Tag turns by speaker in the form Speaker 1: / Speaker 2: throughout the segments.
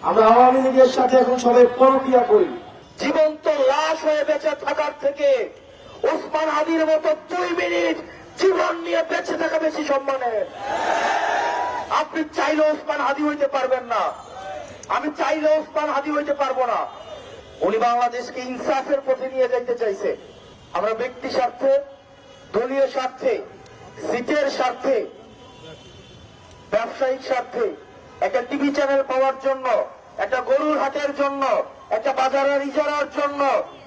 Speaker 1: আমরা আওয়ামী লীগের সাথে এখন সবাই পরকিয়া করি।
Speaker 2: জীবন্ত লাশ হয়ে বেঁচে থাকার থেকে ওসমান হাদির মতো 2 মিনিট জীবন নিয়ে বেঁচে থাকা বেশি সম্মানের। আপনি চাইলে ওসমান হাদি হইতে পারবেন না, আমি চাইলে ওসমান হাদি হইতে পারবো না। উনি বাংলাদেশকে ইনসাফের পথে নিয়ে যাইতে চাইছে। আমরা ব্যক্তি স্বার্থে, দলীয় স্বার্থে, সিটের স্বার্থে, ব্যবসায়িক স্বার্থে, একটা টিভি চ্যানেল পাওয়ার জন্য, একটা গরুর হাটের জন্য, একটা বাজারের ইজারার জন্য,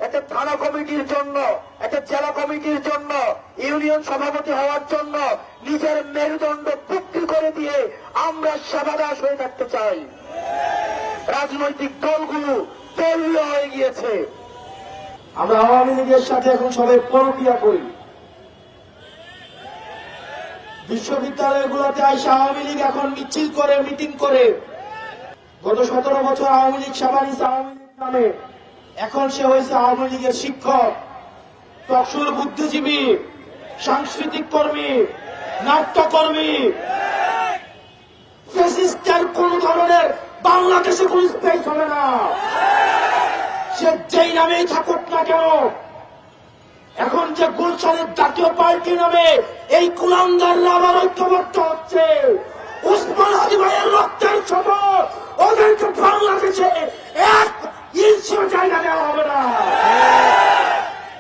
Speaker 2: একটা থানা কমিটির জন্য, একটা জেলা কমিটির জন্য, ইউনিয়ন সভাপতি হওয়ার জন্য নিজের মেরুদণ্ড বিক্রি করে দিয়ে আমরা সেবাদাস হয়ে থাকতে চাই। রাজনৈতিক দলগুলো দলীয় হয়ে গিয়েছে।
Speaker 1: আমরা আওয়ামী লীগের সাথে এখন সবাই পরকিয়া করি। বিশ্ববিদ্যালয়গুলোতে এসে আওয়ামী লীগ এখন মিছিল করে, মিটিং করে। গত 17 বছর আওয়ামী লীগ সেবা নিয়েছে আওয়ামী লীগ নামে, এখন সে হয়েছে আওয়ামী লীগের শিক্ষক, তকসুর বুদ্ধিজীবী, সাংস্কৃতিক কর্মী, নাট্যকর্মী। ফ্যাসিস্টের কোন ধরনের বাংলাদেশে কোন স্পেস হবে না, সে যেই নামেই থাকুক না কেন। এখন যে গুলশানের জাতীয় পার্টি নামে এই কুলাঙ্গাররা আবার ঐক্যবদ্ধ হচ্ছে।